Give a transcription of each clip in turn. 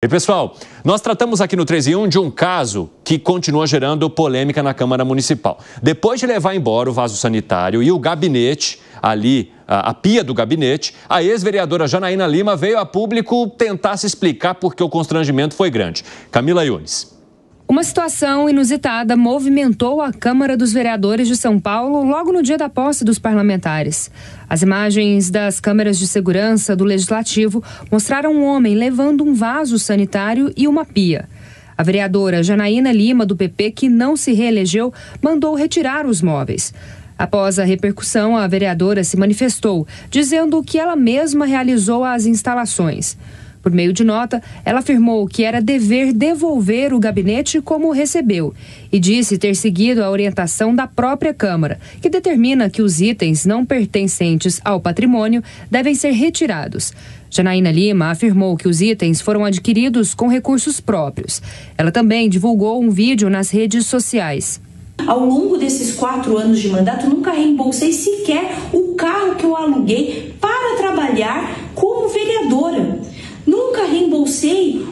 E pessoal, nós tratamos aqui no 3 em 1 de um caso que continua gerando polêmica na Câmara Municipal. Depois de levar embora o vaso sanitário e o gabinete, ali, a pia do gabinete, a ex-vereadora Janaína Lima veio a público tentar se explicar porque o constrangimento foi grande. Camila Yunes. Uma situação inusitada movimentou a Câmara dos Vereadores de São Paulo logo no dia da posse dos parlamentares. As imagens das câmeras de segurança do Legislativo mostraram um homem levando um vaso sanitário e uma pia. A vereadora Janaína Lima, do PP, que não se reelegeu, mandou retirar os móveis. Após a repercussão, a vereadora se manifestou, dizendo que ela mesma realizou as instalações. Por meio de nota, ela afirmou que era dever devolver o gabinete como recebeu e disse ter seguido a orientação da própria Câmara, que determina que os itens não pertencentes ao patrimônio devem ser retirados. Janaína Lima afirmou que os itens foram adquiridos com recursos próprios. Ela também divulgou um vídeo nas redes sociais. Ao longo desses 4 anos de mandato, nunca reembolsei sequer o carro que eu aluguei para trabalhar como vereadora. Nunca reembolsei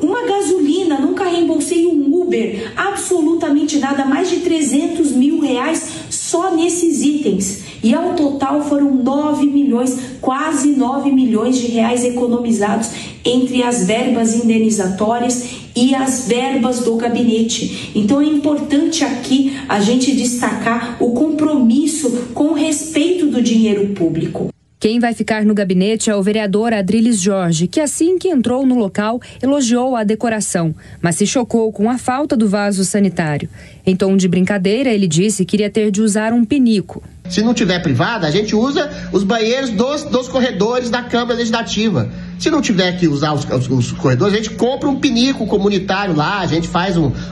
uma gasolina, nunca reembolsei um Uber, absolutamente nada, mais de 300 mil reais só nesses itens. E ao total foram 9 milhões, quase 9 milhões de reais economizados entre as verbas indenizatórias e as verbas do gabinete. Então é importante aqui a gente destacar o compromisso com o respeito do dinheiro público. Quem vai ficar no gabinete é o vereador Adriles Jorge, que assim que entrou no local, elogiou a decoração, mas se chocou com a falta do vaso sanitário. Em tom de brincadeira, ele disse que iria ter de usar um pinico. Se não tiver privada, a gente usa os banheiros dos corredores da Câmara Legislativa. Se não tiver que usar os corredores, a gente compra um pinico comunitário lá, a gente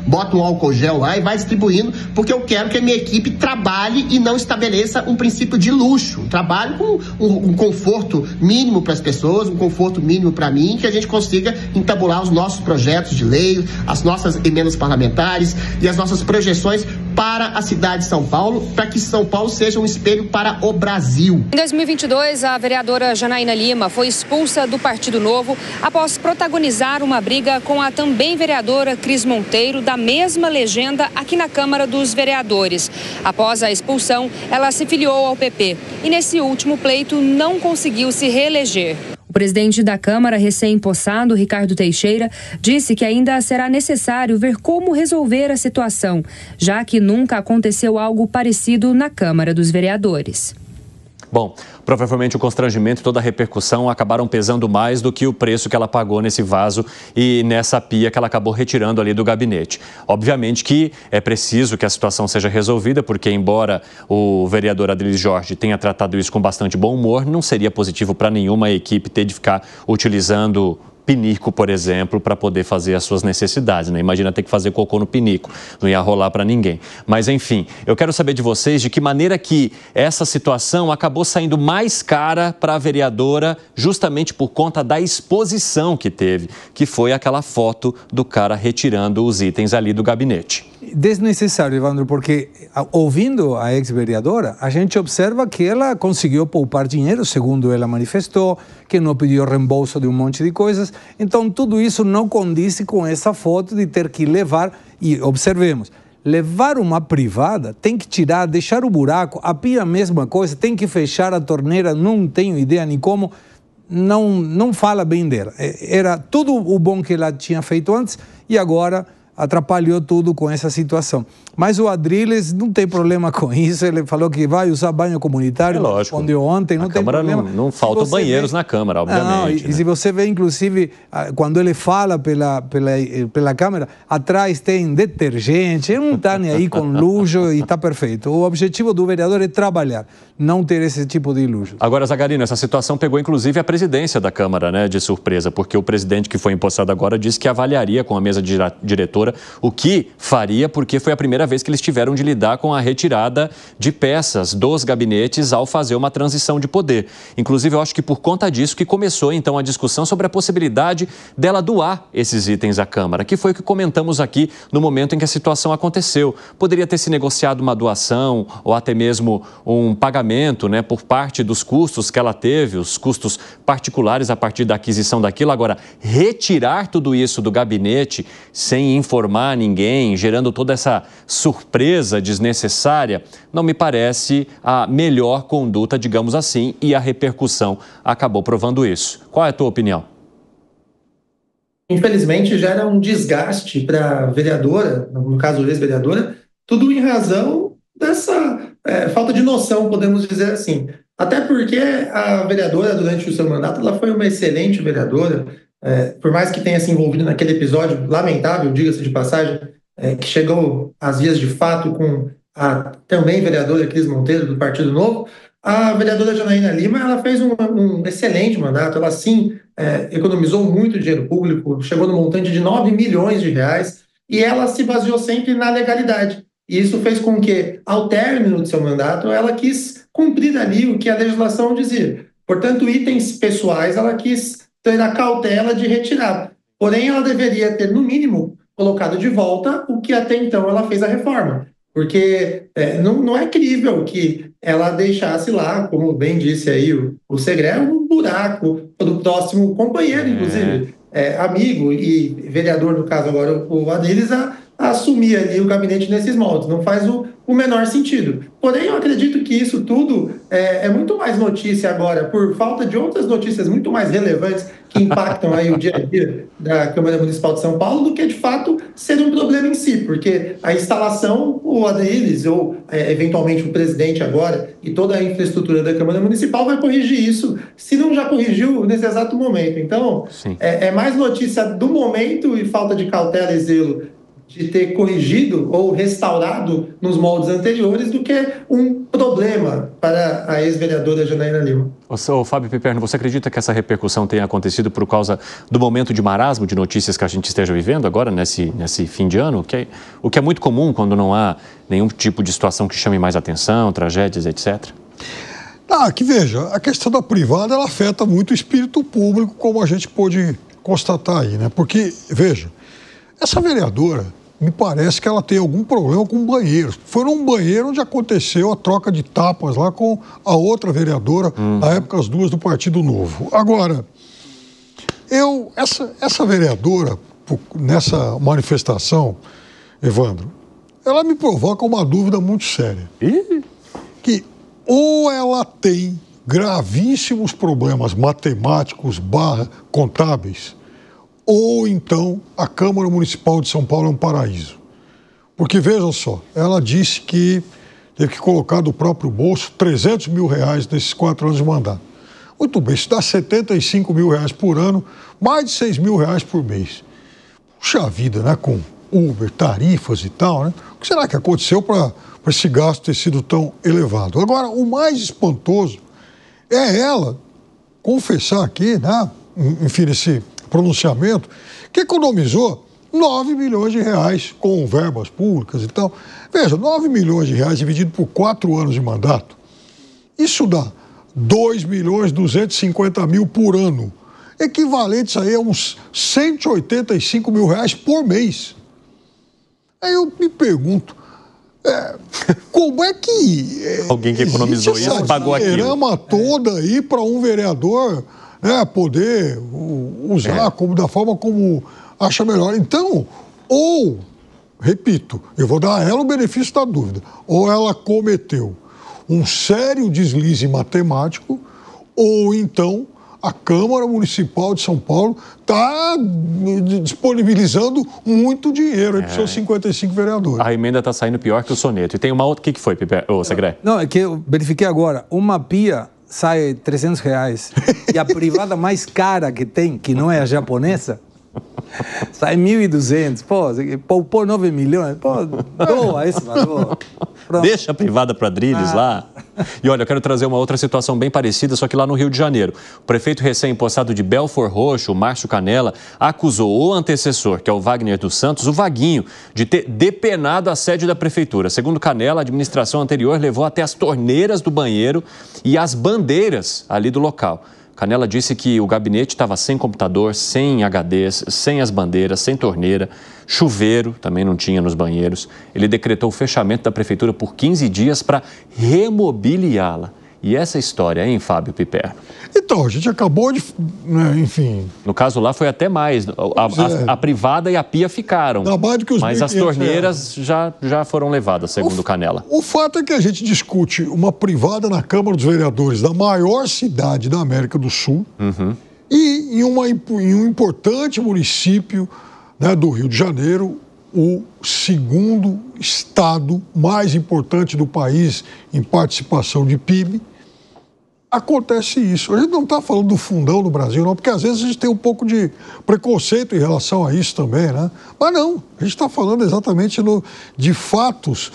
bota um álcool gel lá e vai distribuindo, porque eu quero que a minha equipe trabalhe e não estabeleça um princípio de luxo. Trabalhe com um conforto mínimo para as pessoas, um conforto mínimo para mim, que a gente consiga entabular os nossos projetos de lei, as nossas emendas parlamentares e as nossas projeções para a cidade de São Paulo, para que São Paulo seja um espelho para o Brasil. Em 2022, a vereadora Janaína Lima foi expulsa do Partido Novo após protagonizar uma briga com a também vereadora Cris Monteiro, da mesma legenda aqui na Câmara dos Vereadores. Após a expulsão, ela se filiou ao PP e nesse último pleito não conseguiu se reeleger. O presidente da Câmara, recém-empossado, Ricardo Teixeira, disse que ainda será necessário ver como resolver a situação, já que nunca aconteceu algo parecido na Câmara dos Vereadores. Bom, provavelmente o constrangimento e toda a repercussão acabaram pesando mais do que o preço que ela pagou nesse vaso e nessa pia que ela acabou retirando ali do gabinete. Obviamente que é preciso que a situação seja resolvida, porque embora o vereador Adriles Jorge tenha tratado isso com bastante bom humor, não seria positivo para nenhuma equipe ter de ficar utilizando pinico, por exemplo, para poder fazer as suas necessidades, né? Imagina ter que fazer cocô no pinico, não ia rolar para ninguém. Mas, enfim, eu quero saber de vocês de que maneira que essa situação acabou saindo mais cara para a vereadora justamente por conta da exposição que teve, que foi aquela foto do cara retirando os itens ali do gabinete. Desnecessário, Evandro, porque ouvindo a ex-vereadora, a gente observa que ela conseguiu poupar dinheiro, segundo ela manifestou, que não pediu reembolso de um monte de coisas. Então, tudo isso não condiz com essa foto de ter que levar, e observemos, levar uma privada, tem que tirar, deixar o buraco, a pia a mesma coisa, tem que fechar a torneira, não tenho ideia nem como, não fala bem dela. Era tudo o bom que ela tinha feito antes e agora atrapalhou tudo com essa situação. Mas o Adriles não tem problema com isso, ele falou que vai usar banho comunitário, respondeu ontem, não tem problema. Não faltam banheiros na Câmara, obviamente. Não, e se você vê, inclusive, quando ele fala pela Câmara, atrás tem detergente, ele não está nem aí com luxo e está perfeito. O objetivo do vereador é trabalhar, não ter esse tipo de luxo. Agora, Zagarino, essa situação pegou inclusive a presidência da Câmara, né, de surpresa, porque o presidente que foi empossado agora disse que avaliaria com a mesa diretora vereadora, o que faria porque foi a primeira vez que eles tiveram de lidar com a retirada de peças dos gabinetes ao fazer uma transição de poder. Inclusive, eu acho que por conta disso que começou então a discussão sobre a possibilidade dela doar esses itens à Câmara, que foi o que comentamos aqui no momento em que a situação aconteceu. Poderia ter se negociado uma doação ou até mesmo um pagamento, né, por parte dos custos que ela teve, os custos particulares a partir da aquisição daquilo. Agora, retirar tudo isso do gabinete sem informar ninguém, gerando toda essa surpresa desnecessária, não me parece a melhor conduta, digamos assim, e a repercussão acabou provando isso. Qual é a tua opinião? Infelizmente, gera um desgaste para a vereadora, no caso, ex-vereadora, tudo em razão dessa falta de noção, podemos dizer assim. Até porque a vereadora, durante o seu mandato, ela foi uma excelente vereadora, por mais que tenha se envolvido naquele episódio lamentável, diga-se de passagem, que chegou às vias de fato com a também vereadora Cris Monteiro, do Partido Novo. A vereadora Janaína Lima, ela fez um excelente mandato, ela sim economizou muito dinheiro público, chegou no montante de 9 milhões de reais, e ela se baseou sempre na legalidade. E isso fez com que, ao término de seu mandato, ela quis cumprir ali o que a legislação dizia. Portanto, itens pessoais ela quis ter a cautela de retirar. Porém, ela deveria ter, no mínimo, colocado de volta o que até então ela fez a reforma. Porque não é crível que ela deixasse lá, como bem disse aí o Segré, um buraco para o próximo companheiro, inclusive, amigo e vereador, no caso agora o Adriles, a assumir ali o gabinete nesses moldes. Não faz o menor sentido. Porém, eu acredito que isso tudo é muito mais notícia agora, por falta de outras notícias muito mais relevantes que impactam aí o dia a dia da Câmara Municipal de São Paulo, do que, de fato, ser um problema em si, porque a instalação, o Adriles, ou eventualmente o presidente agora, e toda a infraestrutura da Câmara Municipal vai corrigir isso, se não já corrigiu nesse exato momento. Então, é mais notícia do momento e falta de cautela e zelo de ter corrigido ou restaurado nos moldes anteriores do que um problema para a ex-vereadora Janaína Lima. Ô, Fábio Piperno, você acredita que essa repercussão tenha acontecido por causa do momento de marasmo de notícias que a gente esteja vivendo agora, nesse fim de ano? O que é muito comum quando não há nenhum tipo de situação que chame mais atenção, tragédias, etc.? Que veja, a questão da privada ela afeta muito o espírito público, como a gente pôde constatar aí, né? Porque, veja, essa vereadora, me parece que ela tem algum problema com banheiros. Foi num banheiro onde aconteceu a troca de tapas lá com a outra vereadora, na época as duas do Partido Novo. Agora, essa vereadora, nessa manifestação, Evandro, ela me provoca uma dúvida muito séria. Que ou ela tem gravíssimos problemas matemáticos / contábeis, ou então a Câmara Municipal de São Paulo é um paraíso. Porque, vejam só, ela disse que teve que colocar do próprio bolso 300 mil reais nesses 4 anos de mandato. Muito bem, isso dá 75 mil reais por ano, mais de 6 mil reais por mês. Puxa vida, né, com Uber, tarifas e tal, né? O que será que aconteceu para esse gasto ter sido tão elevado? Agora, o mais espantoso é ela confessar aqui, né, enfim, nesse pronunciamento, que economizou 9 milhões de reais com verbas públicas e tal. Veja, 9 milhões de reais dividido por 4 anos de mandato, isso dá 2 milhões 250 mil por ano, equivalentes aí a uns 185 mil reais por mês. Aí eu me pergunto, como é que alguém que economizou isso pagou aquilo? Essa toda aí para um vereador poder usar da forma como acha melhor. Então, ou, repito, eu vou dar a ela o benefício da dúvida, ou ela cometeu um sério deslize matemático, ou então a Câmara Municipal de São Paulo está disponibilizando muito dinheiro para os seus 55 vereadores. A emenda está saindo pior que o soneto. E tem uma outra, o que foi, Segré? Não, é que eu verifiquei agora, uma pia sai 300 reais. E a privada mais cara que tem, que não é a japonesa, sai 1.200. Pô, poupou 9 milhões. Pô, doa esse valor. Deixa a privada para Adriles lá. E olha, eu quero trazer uma outra situação bem parecida, só que lá no Rio de Janeiro. O prefeito recém-impossado de Belfor Roxo, Márcio Canella, acusou o antecessor, que é o Wagner dos Santos, o Vaguinho, de ter depenado a sede da prefeitura. Segundo Canella, a administração anterior levou até as torneiras do banheiro e as bandeiras ali do local. Canella disse que o gabinete estava sem computador, sem HDs, sem as bandeiras, sem torneira, chuveiro também não tinha nos banheiros. Ele decretou o fechamento da prefeitura por 15 dias para remobiliá-la. E essa história, hein, Fábio Piperno? Então, a gente acabou de, enfim... No caso lá foi até mais. A privada e a pia ficaram. Mas as torneiras já foram levadas, segundo Canella. O fato é que a gente discute uma privada na Câmara dos Vereadores da maior cidade da América do Sul e em um importante município, né, do Rio de Janeiro, o segundo estado mais importante do país em participação de PIB. Acontece isso. A gente não está falando do fundão do Brasil, não, porque às vezes a gente tem um pouco de preconceito em relação a isso também, né? Mas não, a gente está falando exatamente de fatos,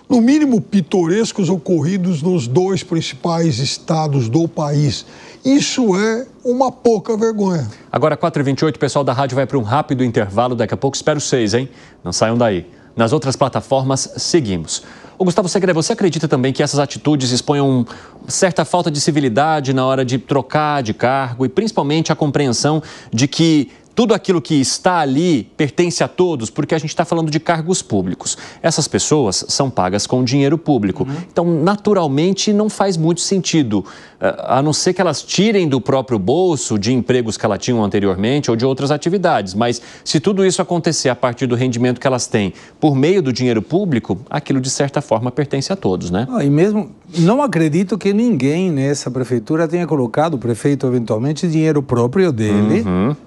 no mínimo pitorescos, ocorridos nos dois principais estados do país. Isso é uma pouca vergonha. Agora, 4h28, o pessoal da rádio vai para um rápido intervalo. Daqui a pouco espero vocês, hein? Não saiam daí. Nas outras plataformas, seguimos. Ô, Gustavo Segre, você acredita também que essas atitudes exponham certa falta de civilidade na hora de trocar de cargo e principalmente a compreensão de que tudo aquilo que está ali pertence a todos, porque a gente está falando de cargos públicos. Essas pessoas são pagas com dinheiro público. Então, naturalmente, não faz muito sentido, a não ser que elas tirem do próprio bolso de empregos que elas tinham anteriormente ou de outras atividades. Mas se tudo isso acontecer a partir do rendimento que elas têm por meio do dinheiro público, aquilo, de certa forma, pertence a todos, né? E mesmo, não acredito que ninguém nessa prefeitura tenha colocado, o prefeito, eventualmente, dinheiro próprio dele,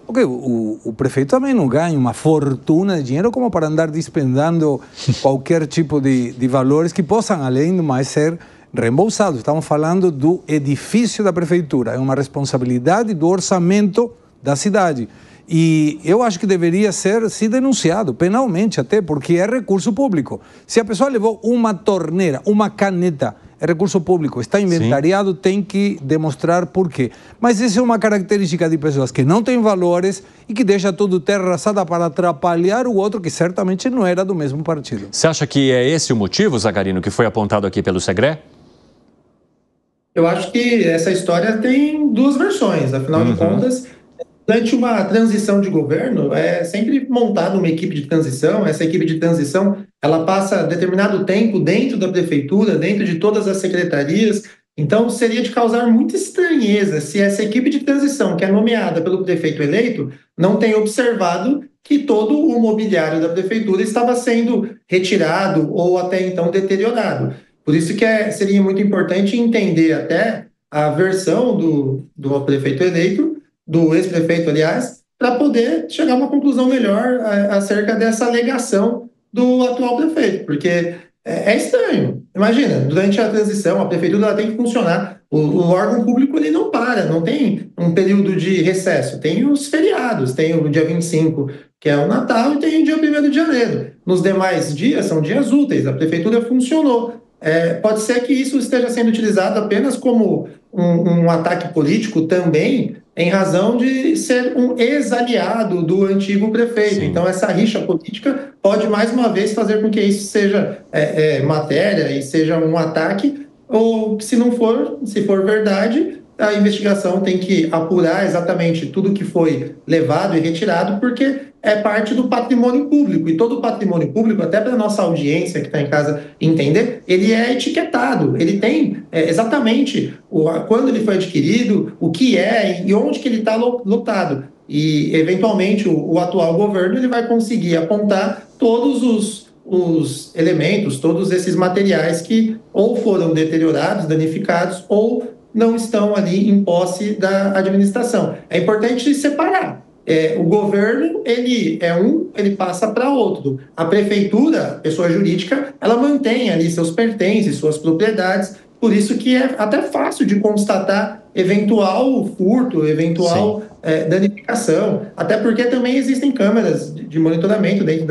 porque o prefeito também não ganha uma fortuna de dinheiro como para andar despendendo qualquer tipo de valores que possam, além do mais, ser reembolsados. Estamos falando do edifício da prefeitura, é uma responsabilidade do orçamento da cidade. E eu acho que deveria ser denunciado penalmente até, porque é recurso público. Se a pessoa levou uma torneira, uma caneta, é recurso público, está inventariado, sim, tem que demonstrar por quê. Mas essa é uma característica de pessoas que não têm valores e que deixa tudo terra arrasada para atrapalhar o outro que certamente não era do mesmo partido. Você acha que é esse o motivo, Zagarino, que foi apontado aqui pelo Segre? Eu acho que essa história tem duas versões, afinal de contas... Durante uma transição de governo, é sempre montada uma equipe de transição. Essa equipe de transição, ela passa determinado tempo dentro da prefeitura, dentro de todas as secretarias. Então, seria de causar muita estranheza se essa equipe de transição, que é nomeada pelo prefeito eleito, não tem observado que todo o mobiliário da prefeitura estava sendo retirado ou até então deteriorado. Por isso que seria muito importante entender até a versão do prefeito eleito, do ex-prefeito, aliás, para poder chegar a uma conclusão melhor acerca dessa alegação do atual prefeito, porque é estranho. Imagina, durante a transição, a prefeitura ela tem que funcionar, o órgão público ele não para, não tem um período de recesso, tem os feriados, tem o dia 25, que é o Natal, e tem o dia 1º de janeiro. Nos demais dias, são dias úteis, a prefeitura funcionou. Pode ser que isso esteja sendo utilizado apenas como um ataque político também, em razão de ser um ex-aliado do antigo prefeito. Sim. Então, essa rixa política pode, mais uma vez, fazer com que isso seja matéria e seja um ataque, ou, se for verdade, a investigação tem que apurar exatamente tudo que foi levado e retirado, porque é parte do patrimônio público. E todo o patrimônio público, até para a nossa audiência que está em casa entender, ele é etiquetado. Ele tem exatamente quando ele foi adquirido, o que é e onde que ele está lotado. E, eventualmente, o atual governo ele vai conseguir apontar todos os elementos, todos esses materiais que ou foram deteriorados, danificados, ou não estão ali em posse da administração. É importante separar. O governo, ele passa para outro. A prefeitura, pessoa jurídica, ela mantém ali seus pertences, suas propriedades, por isso que é até fácil de constatar eventual furto, eventual danificação, até porque também existem câmeras de monitoramento dentro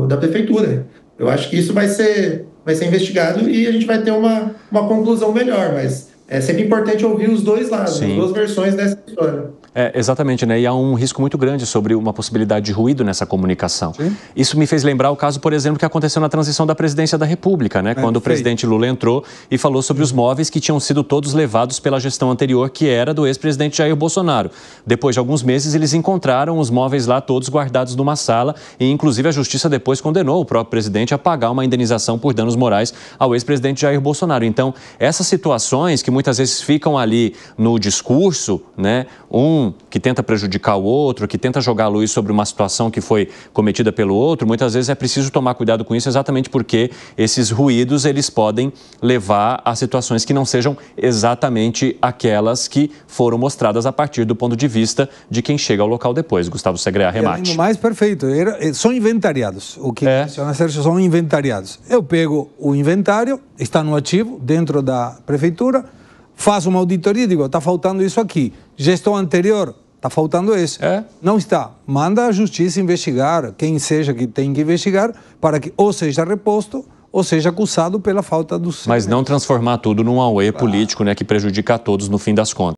da prefeitura. Eu acho que isso vai ser vai ser investigado e a gente vai ter uma conclusão melhor, mas é sempre importante ouvir os dois lados, as duas versões dessa história. Exatamente, né? E há um risco muito grande sobre uma possibilidade de ruído nessa comunicação. Sim. Isso me fez lembrar o caso, por exemplo, que aconteceu na transição da presidência da República, né? Quando o presidente Lula entrou e falou sobre os móveis que tinham sido todos levados pela gestão anterior, que era do ex-presidente Jair Bolsonaro. Depois de alguns meses, eles encontraram os móveis lá todos guardados numa sala e, inclusive, a Justiça depois condenou o próprio presidente a pagar uma indenização por danos morais ao ex-presidente Jair Bolsonaro. Então, essas situações que muitas vezes ficam ali no discurso, né? Que tenta prejudicar o outro, que tenta jogar a luz sobre uma situação que foi cometida pelo outro, muitas vezes é preciso tomar cuidado com isso, exatamente porque esses ruídos, eles podem levar a situações que não sejam exatamente aquelas que foram mostradas a partir do ponto de vista de quem chega ao local depois. Gustavo Segre, remate. Mais perfeito, são inventariados, o que menciona Sérgio, são inventariados. Eu pego o inventário, está no ativo, dentro da prefeitura, faço uma auditoria e digo, está faltando isso aqui. Gestão anterior, está faltando isso. Não está. Manda a justiça investigar, quem seja que tem que investigar, para que ou seja reposto ou seja acusado pela falta do... Mas não transformar tudo num auê político, né, que prejudica a todos no fim das contas.